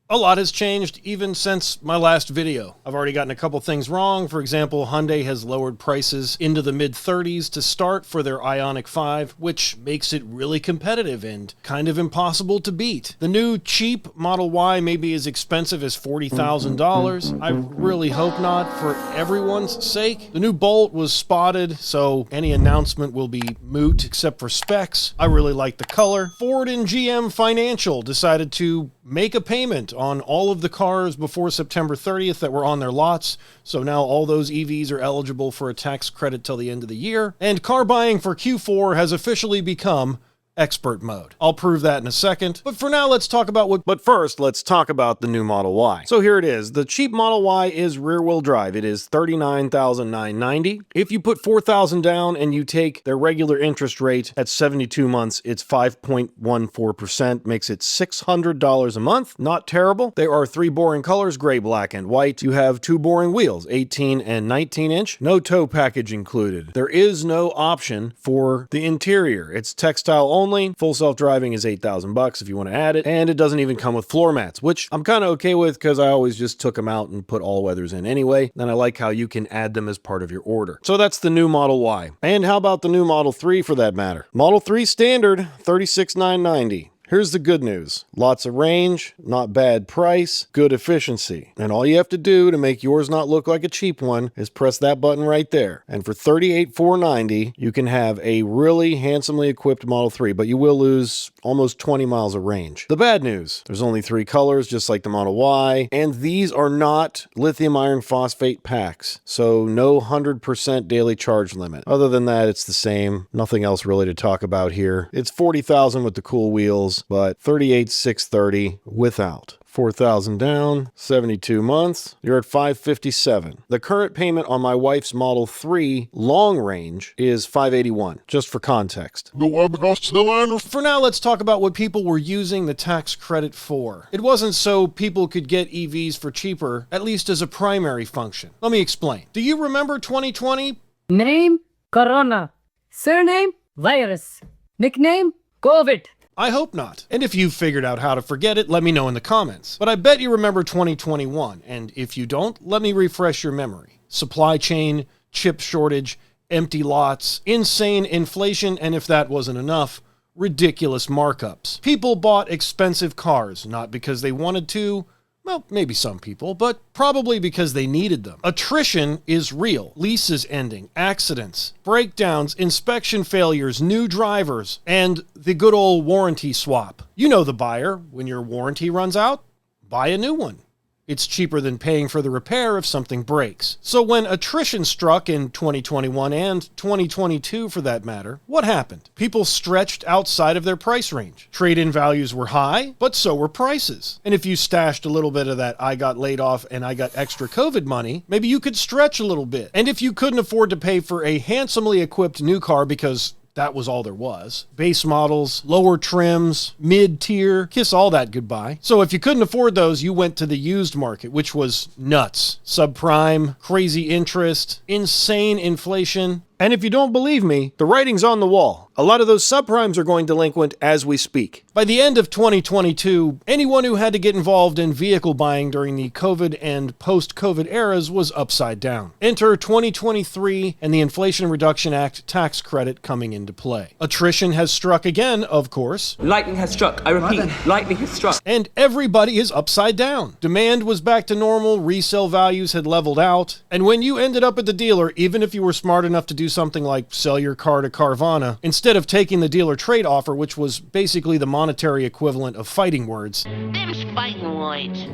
A lot has changed even since my last video. I've already gotten a couple things wrong. For example, Hyundai has lowered prices into the mid-30s to start for their Ioniq 5, which makes it really competitive and kind of impossible to beat. The new cheap Model Y may be as expensive as $40,000. I really hope not, for everyone's sake. The new Bolt was spotted, so any announcement will be moot except for specs. I really like the color. Ford and GM Financial decided to make a payment on all of the cars before September 30th that were on their lots. So now all those EVs are eligible for a tax credit till the end of the year. And car buying for Q4 has officially become expert mode. I'll prove that in a second, but for now let's talk about But first, let's talk about the new Model Y. So here it is. The cheap Model Y is rear-wheel drive. It is $39,990. If you put $4,000 down and you take their regular interest rate at 72 months, it's 5.14%, makes it $600 a month. Not terrible. There are 3 boring colors, gray, black, and white. You have 2 boring wheels, 18 and 19 inch. No tow package included. There is no option for the interior. It's textile only. Full self-driving is $8,000 if you want to add it, and it doesn't even come with floor mats, which I'm kind of okay with because I always just took them out and put all-weathers in anyway, and I like how you can add them as part of your order. So that's the new Model Y. And how about the new Model 3 for that matter? Model 3 standard, $36,990. Here's the good news. Lots of range, not bad price, good efficiency. And all you have to do to make yours not look like a cheap one is press that button right there. And for $38,490, you can have a really handsomely equipped Model 3, but you will lose almost 20 miles of range. The bad news, there's only 3 colors, just like the Model Y, and these are not lithium iron phosphate packs, so no 100% daily charge limit. Other than that, it's the same. Nothing else really to talk about here. It's $40,000 with the cool wheels, but $38,630 without. $4,000 down, 72 months, you're at $557. The current payment on my wife's Model 3 long range is $581, just for context. For now, let's talk about what people were using the tax credit for. It wasn't so people could get EVs for cheaper, at least as a primary function. Let me explain. Do you remember 2020? Name, Corona. Surname, Virus. Nickname, COVID. I hope not. And if you've figured out how to forget it, let me know in the comments. But I bet you remember 2021, and if you don't, let me refresh your memory. Supply chain, chip shortage, empty lots, insane inflation, and if that wasn't enough, ridiculous markups. People bought expensive cars, not because they wanted to, well, maybe some people, but probably because they needed them. Attrition is real. Leases ending, accidents, breakdowns, inspection failures, new drivers, and the good old warranty swap. You know the buyer. When your warranty runs out, buy a new one. It's cheaper than paying for the repair if something breaks. So when attrition struck in 2021 and 2022 for that matter, what happened? People stretched outside of their price range. Trade-in values were high, but so were prices. And if you stashed a little bit of that I got laid off and I got extra COVID money, maybe you could stretch a little bit. And if you couldn't afford to pay for a handsomely equipped new car because that was all there was. Base models, lower trims, mid-tier, kiss all that goodbye. So if you couldn't afford those, you went to the used market, which was nuts. Subprime, crazy interest, insane inflation. And if you don't believe me, the writing's on the wall. A lot of those subprimes are going delinquent as we speak. By the end of 2022, anyone who had to get involved in vehicle buying during the COVID and post-COVID eras was upside down. Enter 2023 and the Inflation Reduction Act tax credit coming into play. Attrition has struck again, of course. Lightning has struck. I repeat, lightning has struck. And everybody is upside down. Demand was back to normal, resale values had leveled out, and when you ended up at the dealer, even if you were smart enough to do something like sell your car to Carvana, instead of taking the dealer trade offer, which was basically the monetary equivalent of fighting words,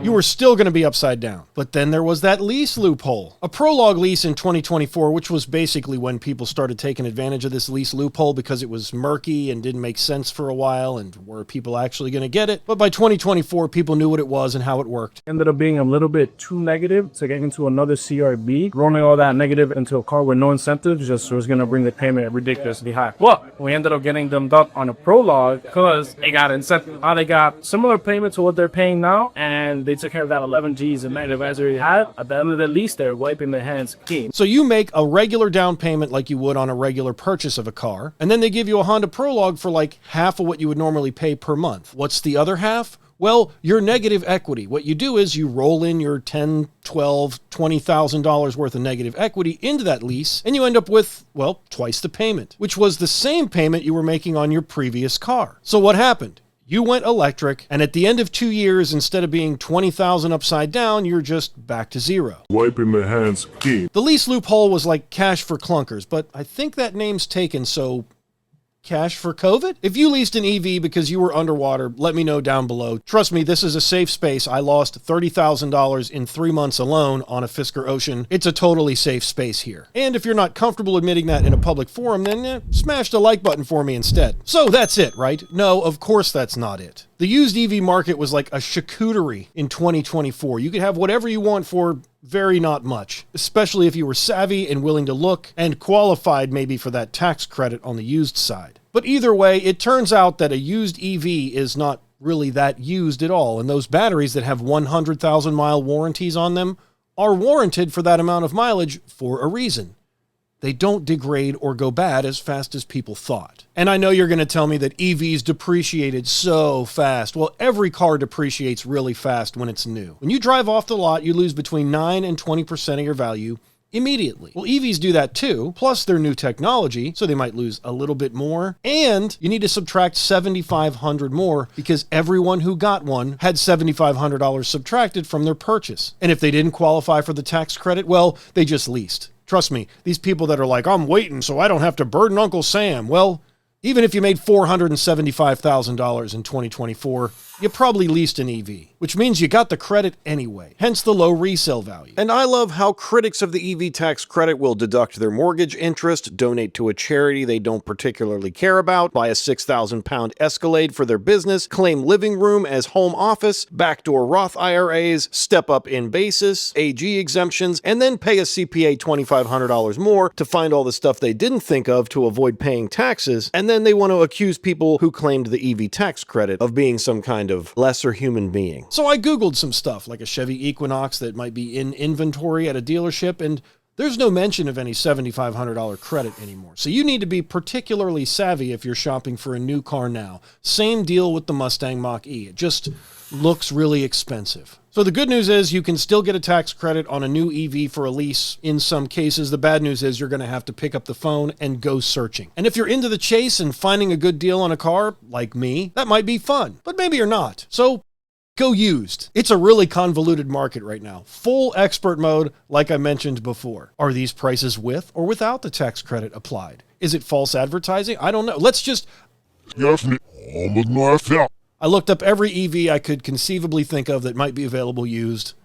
you were still going to be upside down. But then there was that lease loophole. A Prologue lease in 2024, which was basically when people started taking advantage of this lease loophole because it was murky and didn't make sense for a while, and were people actually going to get it? But by 2024, people knew what it was and how it worked. Ended up being a little bit too negative to get into another CRB, rolling all that negative into a car with no incentives, just was going to bring the payment ridiculously high. Well, we ended up getting them done on a Prologue because they got incentive. They got similar payment to what they're paying now, and they took care of that 11 G's and negative as they had. At the end of the lease, they're wiping their hands clean. So you make a regular down payment like you would on a regular purchase of a car, and then they give you a Honda Prologue for like half of what you would normally pay per month. What's the other half? Well, your negative equity. What you do is you roll in your $10, $12, $20,000 worth of negative equity into that lease, and you end up with, well, twice the payment, which was the same payment you were making on your previous car. So what happened? You went electric, and at the end of 2 years, instead of being 20,000 upside down, you're just back to zero. Wiping my hands clean. The lease loophole was like cash for clunkers, but I think that name's taken, so cash for COVID? If you leased an EV because you were underwater, let me know down below. Trust me, this is a safe space. I lost $30,000 in 3 months alone on a Fisker Ocean. It's a totally safe space here. And if you're not comfortable admitting that in a public forum, then smash the like button for me instead. So that's it, right? No, of course that's not it. The used EV market was like a charcuterie in 2024. You could have whatever you want for very not much, especially if you were savvy and willing to look and qualified maybe for that tax credit on the used side. But either way, it turns out that a used EV is not really that used at all, and those batteries that have 100,000 mile warranties on them are warranted for that amount of mileage for a reason. They don't degrade or go bad as fast as people thought. And I know you're going to tell me that EVs depreciated so fast. Well, every car depreciates really fast when it's new. When you drive off the lot, you lose between 9 and 20% of your value immediately. Well, EVs do that too, plus they're new technology, so they might lose a little bit more. And you need to subtract $7,500 more because everyone who got one had $7,500 subtracted from their purchase. And if they didn't qualify for the tax credit, well, they just leased. Trust me, these people that are like, I'm waiting so I don't have to burden Uncle Sam. Well, even if you made $475,000 in 2024, you probably leased an EV, which means you got the credit anyway, hence the low resale value. And I love how critics of the EV tax credit will deduct their mortgage interest, donate to a charity they don't particularly care about, buy a £6,000 Escalade for their business, claim living room as home office, backdoor Roth IRAs, step up in basis, AG exemptions, and then pay a CPA $2,500 more to find all the stuff they didn't think of to avoid paying taxes, and then they want to accuse people who claimed the EV tax credit of being some kind of lesser human being. So I Googled some stuff like a Chevy Equinox that might be in inventory at a dealership, and there's no mention of any $7,500 credit anymore. So you need to be particularly savvy if you're shopping for a new car now. Same deal with the Mustang Mach-E. It just looks really expensive. So the good news is you can still get a tax credit on a new EV for a lease in some cases. The bad news is you're going to have to pick up the phone and go searching. And if you're into the chase and finding a good deal on a car, like me, that might be fun, but maybe you're not. So go used. It's a really convoluted market right now. Full expert mode, like I mentioned before. Are these prices with or without the tax credit applied? Is it false advertising? I don't know. I looked up every EV I could conceivably think of that might be available used,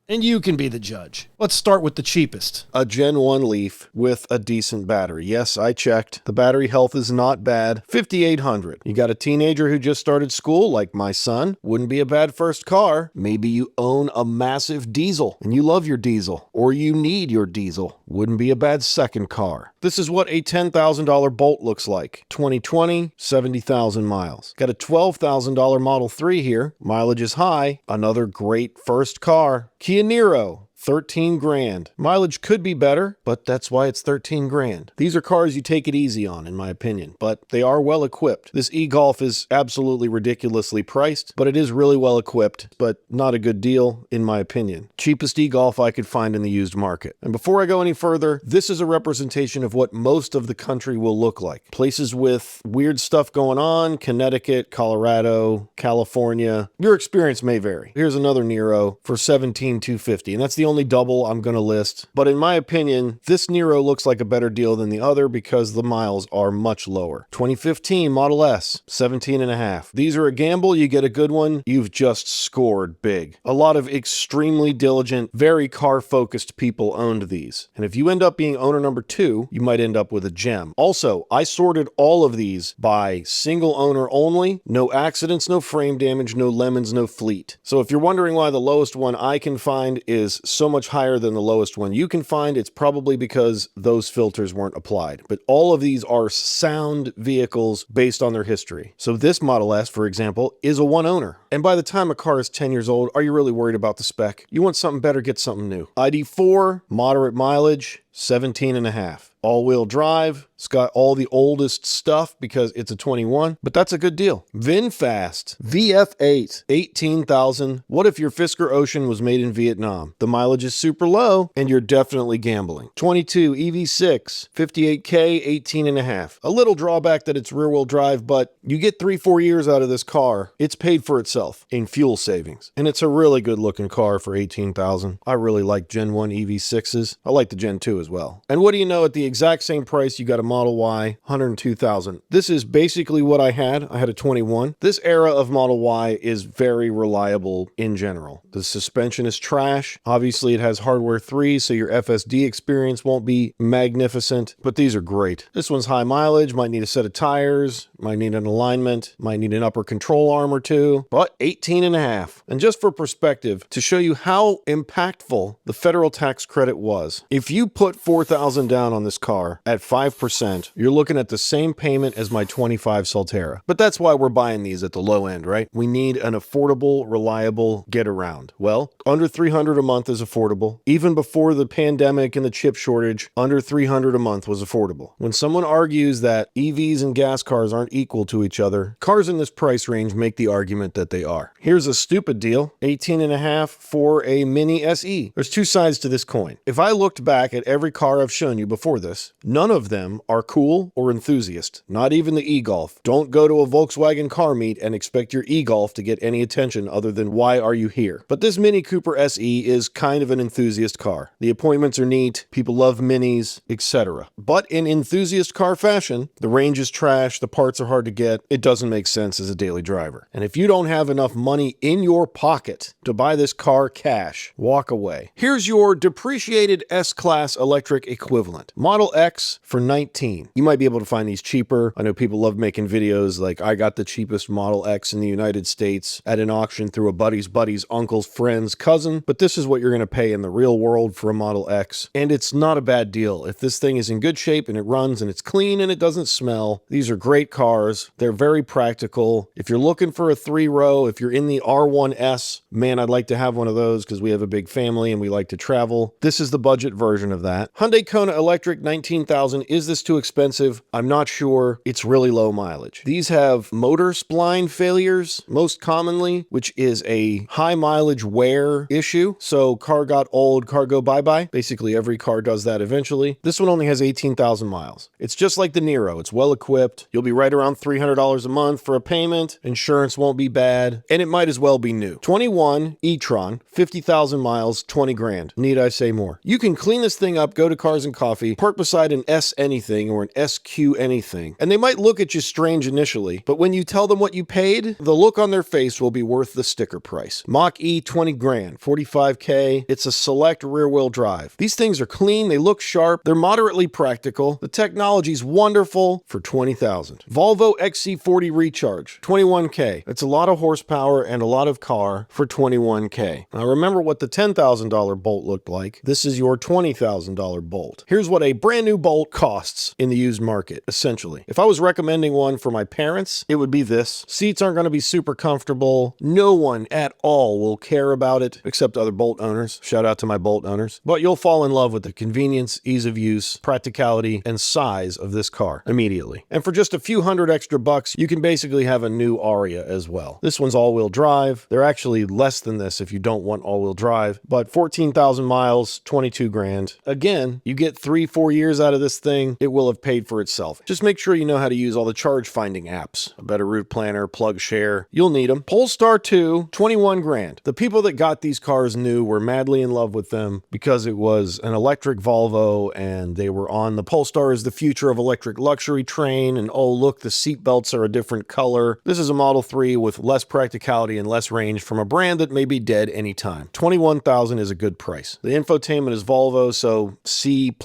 and you can be the judge. Let's start with the cheapest. A Gen 1 Leaf with a decent battery. Yes, I checked. The battery health is not bad. $5,800. You got a teenager who just started school, like my son. Wouldn't be a bad first car. Maybe you own a massive diesel, and you love your diesel, or you need your diesel. Wouldn't be a bad second car. This is what a $10,000 Bolt looks like. 2020, 70,000 miles. Got a $12,000 Model 3 here. Mileage is high. Another great first car. Kia Niro, 13 grand. Mileage could be better, but that's why it's 13 grand. These are cars you take it easy on, in my opinion, but they are well equipped. This e-Golf is absolutely ridiculously priced, but it is really well equipped, but not a good deal, in my opinion. Cheapest e-Golf I could find in the used market. And before I go any further, this is a representation of what most of the country will look like. Places with weird stuff going on, Connecticut, Colorado, California. Your experience may vary. Here's another Niro for $17,250, and that's the only double I'm going to list. But in my opinion, this Niro looks like a better deal than the other because the miles are much lower. 2015 Model S, 17.5. These are a gamble. You get a good one, you've just scored big. A lot of extremely diligent, very car-focused people owned these. And if you end up being owner number 2, you might end up with a gem. Also, I sorted all of these by single owner only, no accidents, no frame damage, no lemons, no fleet. So if you're wondering why the lowest one I can find is so much higher than the lowest one you can find, it's probably because those filters weren't applied. But all of these are sound vehicles based on their history. So this Model S, for example, is a one owner. And by the time a car is 10 years old, are you really worried about the spec? You want something better, get something new. ID4, moderate mileage, 17.5. All-wheel drive, It's got all the oldest stuff because it's a 21, but that's a good deal. VinFast VF8, 18,000. What if your Fisker Ocean was made in Vietnam? The mileage is super low and you're definitely gambling. 22 EV6, 58K, 18 and a half. A little drawback that it's rear wheel drive, but you get 3-4 years out of this car. It's paid for itself in fuel savings. And it's a really good looking car for 18,000. I really like Gen 1 EV6s. I like the Gen 2 as well. And what do you know, at the exact same price, you got a Model Y, 102,000. This is basically what I had. I had a 21. This era of Model Y is very reliable in general. The suspension is trash. Obviously, it has hardware 3, so your FSD experience won't be magnificent, but these are great. This one's high mileage, might need a set of tires, might need an alignment, might need an upper control arm or two, but 18 and a half. And just for perspective, to show you how impactful the federal tax credit was, if you put $4,000 down on this car at 5%, you're looking at the same payment as my 25 Solterra. But that's why we're buying these at the low end, right? We need an affordable, reliable get around. Well, under $300 a month is affordable. Even before the pandemic and the chip shortage, under $300 a month was affordable. When someone argues that EVs and gas cars aren't equal to each other, cars in this price range make the argument that they are. Here's a stupid deal, 18 and a half for a Mini SE. There's two sides to this coin. If I looked back at every car I've shown you before this, none of them are cool or enthusiast. Not even the e-Golf. Don't go to a Volkswagen car meet and expect your e-Golf to get any attention other than why are you here? But this Mini Cooper SE is kind of an enthusiast car. The appointments are neat, people love minis, etc. But in enthusiast car fashion, the range is trash, the parts are hard to get, it doesn't make sense as a daily driver. And if you don't have enough money in your pocket to buy this car cash, walk away. Here's your depreciated S-Class electric equivalent. Model X for 19. You might be able to find these cheaper. I know people love making videos like I got the cheapest Model X in the United States at an auction through a buddy's uncle's friend's cousin, but this is what you're going to pay in the real world for a Model X, and it's not a bad deal. If this thing is in good shape and it runs and it's clean and it doesn't smell, these are great cars. They're very practical. If you're looking for a 3-row, if you're in the R1S, man, I'd like to have one of those because we have a big family and we like to travel. This is the budget version of that. Hyundai Kona Electric, 19,000. Is this too expensive? I'm not sure. It's really low mileage. These have motor spline failures most commonly, which is a high mileage wear issue. So car got old, car go bye-bye. Basically every car does that eventually. This one only has 18,000 miles. It's just like the Nero. It's well equipped. You'll be right around $300 a month for a payment. Insurance won't be bad, and it might as well be new. 21 e-tron, 50,000 miles, 20 grand. Need I say more? You can clean this thing up, go to Cars and Coffee, park beside an S anything or an SQ anything, and they might look at you strange initially, but when you tell them what you paid, the look on their face will be worth the sticker price. Mach-E, 20 grand, 45K. It's a select rear-wheel drive. These things are clean, they look sharp, they're moderately practical, the technology's wonderful for 20,000. Volvo XC40 Recharge, 21K. It's a lot of horsepower and a lot of car for 21K. Now remember what the $10,000 Bolt looked like. This is your $20,000 Bolt. Here's what a brand new Bolt costs in the used market, essentially. If I was recommending one for my parents, it would be this. Seats aren't going to be super comfortable. No one at all will care about it, except other Bolt owners. Shout out to my Bolt owners. But you'll fall in love with the convenience, ease of use, practicality, and size of this car immediately. And for just a few hundred extra bucks, you can basically have a new Aria as well. This one's all-wheel drive. They're actually less than this if you don't want all-wheel drive, but 14,000 miles, 22 grand. Again, you get 3-4 years out of this thing, it will have paid for itself. Just make sure you know how to use all the charge finding apps. A better route planner, plug share, you'll need them. Polestar 2, 21 grand. The people that got these cars knew were madly in love with them because it was an electric Volvo and they were on the Polestar is the future of electric luxury train, and oh look, the seat belts are a different color. This is a Model 3 with less practicality and less range from a brand that may be dead anytime. 21,000 is a good price. The infotainment is Volvo, so C+,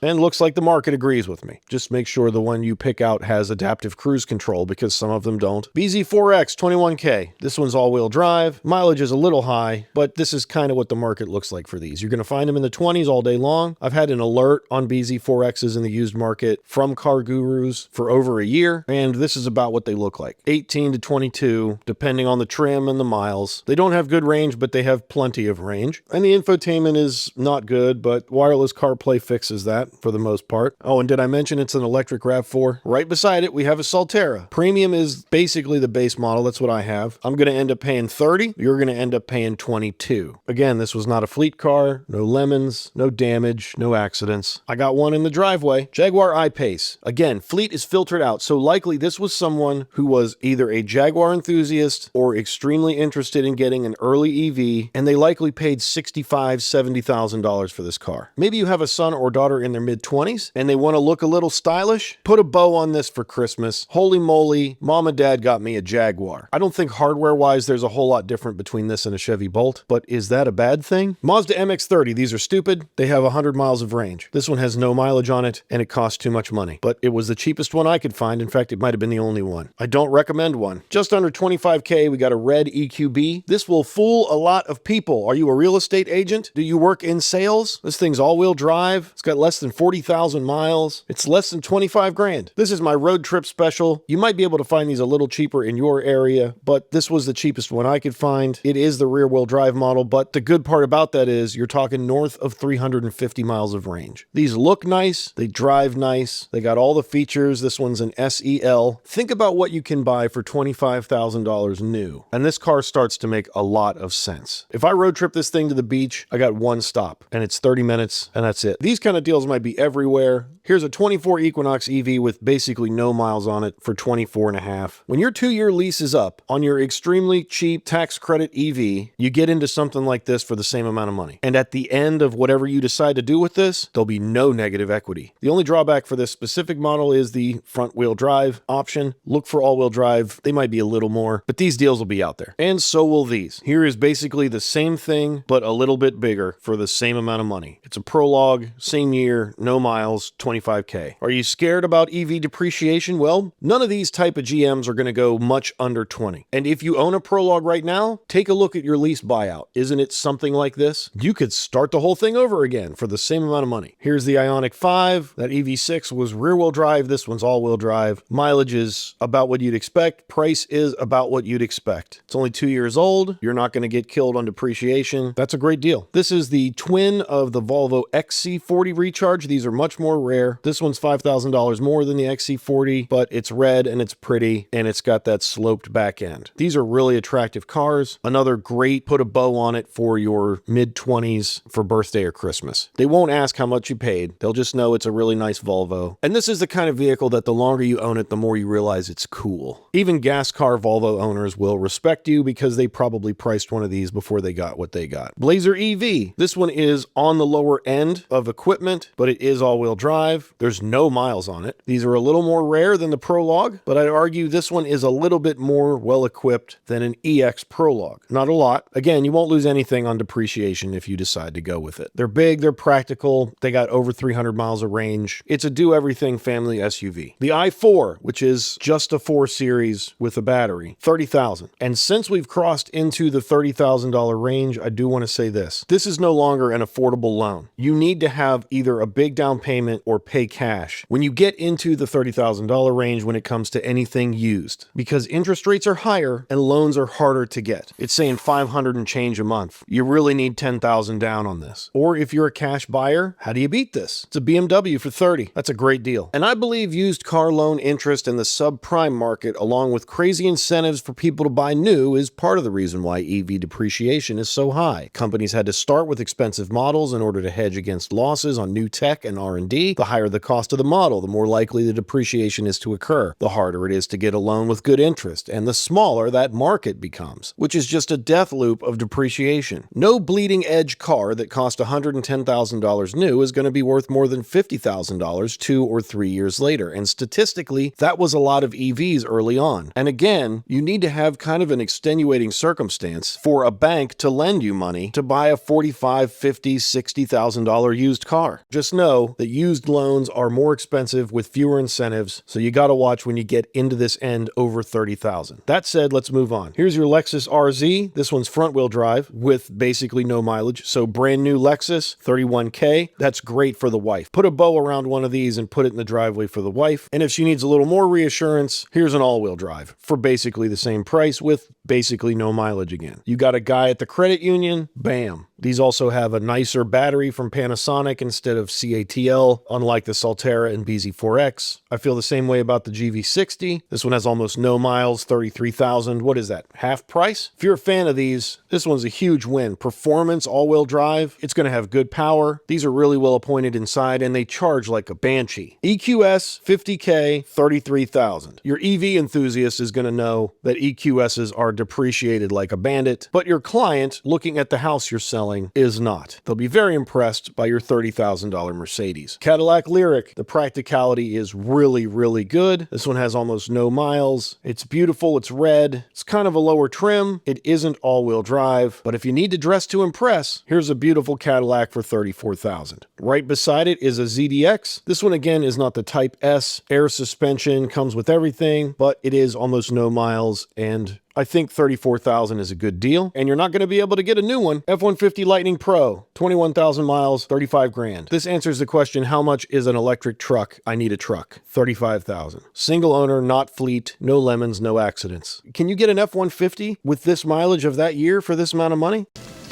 and looks like the market agrees with me. Just make sure the one you pick out has adaptive cruise control because some of them don't. BZ4X, 21K. This one's all-wheel drive. Mileage is a little high, but this is kind of what the market looks like for these. You're going to find them in the 20s all day long. I've had an alert on BZ4Xs in the used market from car gurus for over a year, and this is about what they look like. 18 to 22, depending on the trim and the miles. They don't have good range, but they have plenty of range. And the infotainment is not good, but wireless CarPlay fixes that for the most part. Oh, and did Did I mention it's an electric RAV4? Right beside it, we have a Solterra. Premium is basically the base model. That's what I have. I'm going to end up paying 30. You're going to end up paying 22. Again, this was not a fleet car. No lemons, no damage, no accidents. I got one in the driveway. Jaguar I-Pace. Again, fleet is filtered out, so likely this was someone who was either a Jaguar enthusiast or extremely interested in getting an early EV, and they likely paid $65,000, $70,000 for this car. Maybe you have a son or daughter in their mid-20s, and they want to look a little stylish. Put a bow on this for Christmas. Holy moly, mom and dad got me a Jaguar. I don't think hardware-wise there's a whole lot different between this and a Chevy Bolt, but is that a bad thing? Mazda MX-30, these are stupid. They have 100 miles of range. This one has no mileage on it, and it costs too much money. But it was the cheapest one I could find. In fact, it might have been the only one. I don't recommend one. Just under 25K, we got a red EQB. This will fool a lot of people. Are you a real estate agent? Do you work in sales? This thing's all-wheel drive. It's got less than 40,000 miles. It's less than 25 grand. This is my road trip special. You might be able to find these a little cheaper in your area, but this was the cheapest one I could find. It is the rear-wheel drive model, but the good part about that is you're talking north of 350 miles of range. These look nice. They drive nice. They got all the features. This one's an SEL. Think about what you can buy for $25,000 new. And this car starts to make a lot of sense. If I road trip this thing to the beach, I got one stop and it's 30 minutes and that's it. These kind of deals might be everywhere. Here's a 24 Equinox EV with basically no miles on it for 24 and a half. When your 2-year lease is up on your extremely cheap tax credit EV, you get into something like this for the same amount of money. And at the end of whatever you decide to do with this, there'll be no negative equity. The only drawback for this specific model is the front wheel drive option. Look for all-wheel drive. They might be a little more, but these deals will be out there. And so will these. Here is basically the same thing, but a little bit bigger for the same amount of money. It's a Prologue, same year, no miles, 25K. Are you scared about EV depreciation? Well, none of these type of GMs are going to go much under 20. And if you own a Prologue right now, take a look at your lease buyout. Isn't it something like this? You could start the whole thing over again for the same amount of money. Here's the Ioniq 5. That EV6 was rear-wheel drive. This one's all-wheel drive. Mileage is about what you'd expect. Price is about what you'd expect. It's only 2 years old. You're not going to get killed on depreciation. That's a great deal. This is the twin of the Volvo XC40 Recharge. These are much more rare. This one's $5,000 more than the XC40, but it's red and it's pretty and it's got that sloped back end. These are really attractive cars. Another great put a bow on it for your mid-20s for birthday or Christmas. They won't ask how much you paid. They'll just know it's a really nice Volvo. And this is the kind of vehicle that the longer you own it, the more you realize it's cool. Even gas car Volvo owners will respect you because they probably priced one of these before they got what they got. Blazer EV. This one is on the lower end of equipment, but it is all-wheel drive. There's no miles on it. These are a little more rare than the Prologue, but I'd argue this one is a little bit more well-equipped than an EX Prologue. Not a lot. Again, you won't lose anything on depreciation if you decide to go with it. They're big, they're practical, they got over 300 miles of range. It's a do-everything family SUV. The i4, which is just a 4 Series with a battery, $30,000. And since we've crossed into the $30,000 range, I do want to say this. This is no longer an affordable loan. You need to have either a big down payment or pay cash when you get into the $30,000 range when it comes to anything used, because interest rates are higher and loans are harder to get. It's saying 500 and change a month. You really need 10,000 down on this. Or if you're a cash buyer, how do you beat this? It's a BMW for 30. That's a great deal. And I believe used car loan interest in the subprime market, along with crazy incentives for people to buy new, is part of the reason why EV depreciation is so high. Companies had to start with expensive models in order to hedge against losses on new tech and R&D. The higher the cost of the model, the more likely the depreciation is to occur. The harder it is to get a loan with good interest, and the smaller that market becomes, which is just a death loop of depreciation. No bleeding edge car that cost $110,000 new is going to be worth more than $50,000 2 or 3 years later, and statistically, that was a lot of EVs early on. And again, you need to have kind of an extenuating circumstance for a bank to lend you money to buy a $45,000, $50,000, $60,000 used car. Just know that used loans are more expensive with fewer incentives, so you got to watch when you get into this end over $30,000. That said, let's move on. Here's your Lexus RZ. This one's front-wheel drive with basically no mileage, so brand new Lexus, $31K. That's great for the wife. Put a bow around one of these and put it in the driveway for the wife. And if she needs a little more reassurance, here's an all-wheel drive for basically the same price with basically no mileage again. You got a guy at the credit union, bam. These also have a nicer battery from Panasonic instead of CATL, unlike the Solterra and BZ4X. I feel the same way about the GV60. This one has almost no miles, 33,000. What is that, half price? If you're a fan of these, this one's a huge win. Performance, all-wheel drive, it's going to have good power. These are really well appointed inside, and they charge like a banshee. EQS, 50K, 33,000. Your EV enthusiast is going to know that EQSs are depreciated like a bandit, but your client, looking at the house you're selling, is not. They'll be very impressed by your $30,000 Mercedes. Cadillac Lyriq, the practicality is really, really good. This one has almost no miles. It's beautiful, it's red. It's kind of a lower trim. It isn't all-wheel drive, but if you need to dress to impress, here's a beautiful Cadillac for $34,000. Right beside it is a ZDX. This one again is not the Type S. Air suspension, comes with everything, but it is almost no miles, and I think $34,000 is a good deal, and you're not going to be able to get a new one. F-150 Lightning Pro, 21,000 miles, 35 grand. This answers the question, how much is an electric truck? I need a truck. 35,000. Single owner, not fleet, no lemons, no accidents. Can you get an F-150 with this mileage of that year for this amount of money?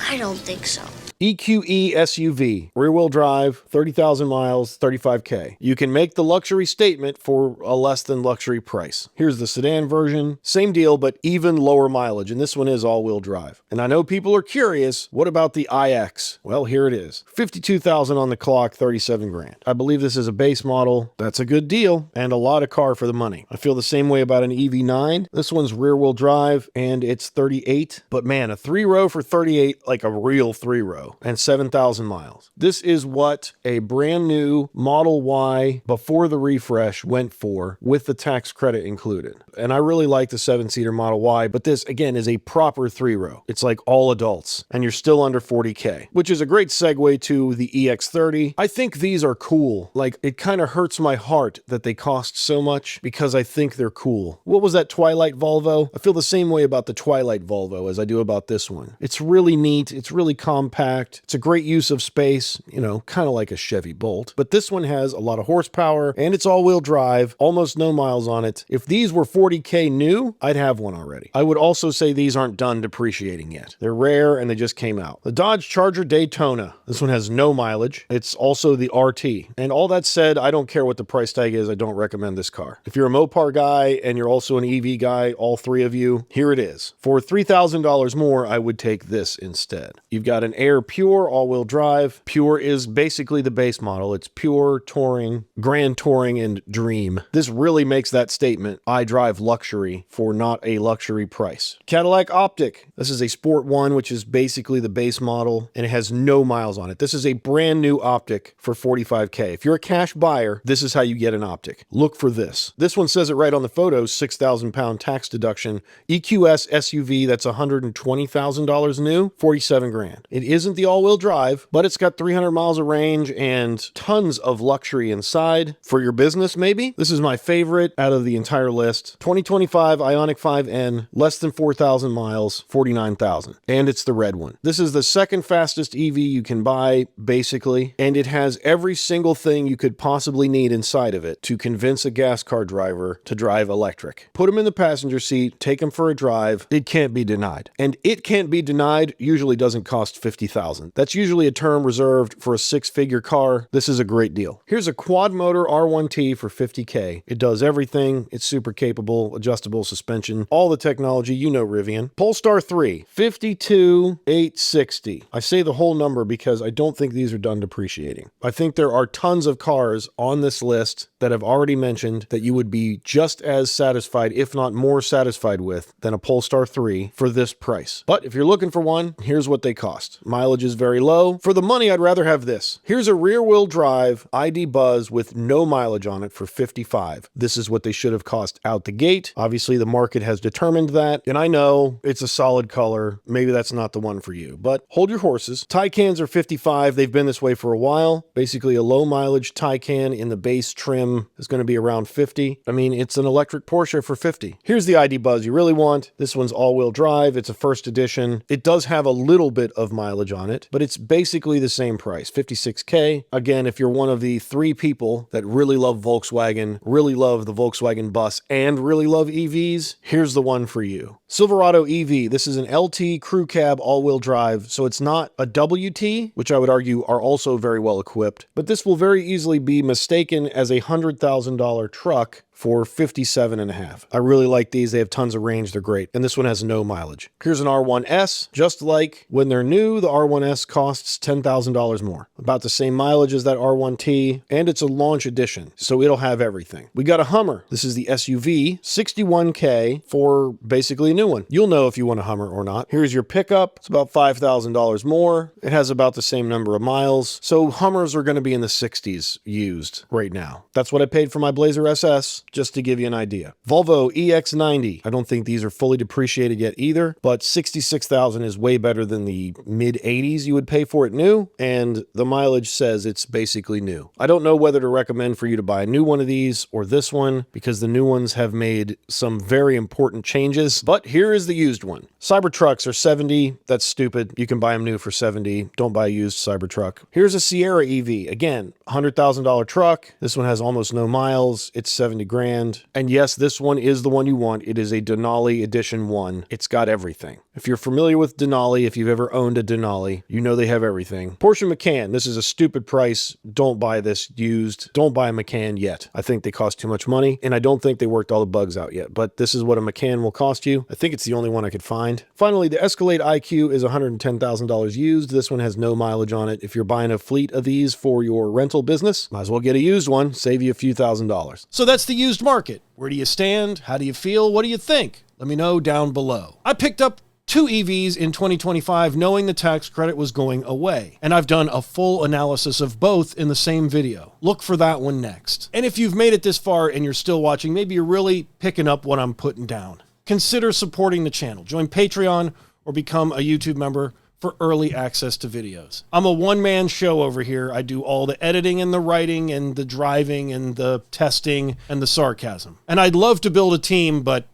I don't think so. EQE SUV, rear-wheel drive, 30,000 miles, 35K. You can make the luxury statement for a less than luxury price. Here's the sedan version. Same deal, but even lower mileage, and this one is all-wheel drive. And I know people are curious, what about the iX? Well, here it is. 52,000 on the clock, 37 grand. I believe this is a base model. That's a good deal, and a lot of car for the money. I feel the same way about an EV9. This one's rear-wheel drive, and it's 38. But man, a 3-row for 38, like a real 3-row. And 7,000 miles. This is what a brand new Model Y before the refresh went for with the tax credit included. And I really like the 7-seater Model Y, but this again is a proper 3-row. It's like all adults, and you're still under 40K, which is a great segue to the EX30. I think these are cool. Like, it kind of hurts my heart that they cost so much because I think they're cool. What was that Twilight Volvo? I feel the same way about the Twilight Volvo as I do about this one. It's really neat. It's really compact. It's a great use of space, you know, kind of like a Chevy Bolt. But this one has a lot of horsepower, and it's all-wheel drive, almost no miles on it. If these were 40K new, I'd have one already. I would also say these aren't done depreciating yet. They're rare, and they just came out. The Dodge Charger Daytona. This one has no mileage. It's also the RT. And all that said, I don't care what the price tag is. I don't recommend this car. If you're a Mopar guy and you're also an EV guy, all three of you, here it is. For $3,000 more, I would take this instead. You've got an Air Pure all-wheel drive. Pure is basically the base model. It's Pure, Touring, Grand Touring, and Dream. This really makes that statement, I drive luxury for not a luxury price. Cadillac Optic. This is a Sport One, which is basically the base model, and it has no miles on it. This is a brand new Optic for $45K. If you're a cash buyer, this is how you get an Optic. Look for this. This one says it right on the photos, 6,000 pound tax deduction. EQS SUV, that's $120,000 new, 47 grand. It isn't the all-wheel drive, but it's got 300 miles of range and tons of luxury inside. For your business, maybe? This is my favorite out of the entire list. 2025 Ioniq 5N, less than 4,000 miles, 49,000. And it's the red one. This is the second fastest EV you can buy, basically, and it has every single thing you could possibly need inside of it to convince a gas car driver to drive electric. Put them in the passenger seat, take them for a drive. It can't be denied. And it can't be denied usually doesn't cost $50,000. That's usually a term reserved for a six-figure car. This is a great deal. Here's a quad motor R1T for $50K. It does everything. It's super capable, adjustable suspension, all the technology, you know Rivian. Polestar 3, $52,860. I say the whole number because I don't think these are done depreciating. I think there are tons of cars on this list that I've already mentioned that you would be just as satisfied, if not more satisfied with, than a Polestar 3 for this price. But if you're looking for one, here's what they cost. Mileage is very low. For the money, I'd rather have this. Here's a rear-wheel drive ID Buzz with no mileage on it for $55. This is what they should have cost out the gate. Obviously, the market has determined that, and I know it's a solid color. Maybe that's not the one for you, but hold your horses. Taycans are $55. They've been this way for a while. Basically, a low mileage Taycan in the base trim is going to be around $50. I mean, it's an electric Porsche for $50. Here's the ID Buzz you really want. This one's all-wheel drive. It's a first edition. It does have a little bit of mileage on on it, but it's basically the same price, $56K. Again, if you're one of the 3 people that really love Volkswagen, really love the Volkswagen bus, and really love EVs, here's the one for you. Silverado EV. This is an LT crew cab all-wheel drive, so it's not a WT, which I would argue are also very well equipped, but this will very easily be mistaken as a $100,000 truck for $57.5. I really like these. They have tons of range. They're great. And this one has no mileage. Here's an R1S. Just like when they're new, the R1S costs $10,000 more. About the same mileage as that R1T, and it's a launch edition, so it'll have everything. We got a Hummer. This is the SUV, $61K for basically a new one. You'll know if you want a Hummer or not. Here's your pickup. It's about $5,000 more. It has about the same number of miles. So Hummers are going to be in the 60s used right now. That's what I paid for my Blazer SS. Just to give you an idea. Volvo EX90. I don't think these are fully depreciated yet either, but $66,000 is way better than the mid-80s you would pay for it new, and the mileage says it's basically new. I don't know whether to recommend for you to buy a new one of these or this one, because the new ones have made some very important changes, but here is the used one. Cybertrucks are $70. That's stupid. You can buy them new for $70. Don't buy a used Cybertruck. Here's a Sierra EV. Again, $100,000 truck. This one has almost no miles. It's 70 grand. And yes, this one is the one you want. It is a Denali Edition 1. It's got everything. If you're familiar with Denali, if you've ever owned a Denali, you know they have everything. Porsche Macan, this is a stupid price. Don't buy this used. Don't buy a Macan yet. I think they cost too much money, and I don't think they worked all the bugs out yet, but this is what a Macan will cost you. I think it's the only one I could find. Finally, the Escalade IQ is $110,000 used. This one has no mileage on it. If you're buying a fleet of these for your rental business, might as well get a used one, save you a few $1,000s. So that's the used market. Where do you stand? How do you feel? What do you think? Let me know down below. I picked up 2 EVs in 2025 knowing the tax credit was going away, and I've done a full analysis of both in the same video. Look for that one next. And if you've made it this far and you're still watching, maybe you're really picking up what I'm putting down. Consider supporting the channel. Join Patreon or become a YouTube member for early access to videos. I'm a one-man show over here. I do all the editing and the writing and the driving and the testing and the sarcasm. And I'd love to build a team, but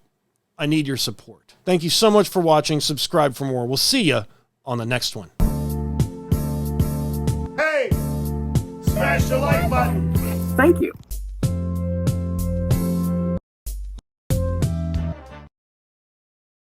I need your support. Thank you so much for watching. Subscribe for more. We'll see you on the next one. Hey! Smash the like button! Thank you.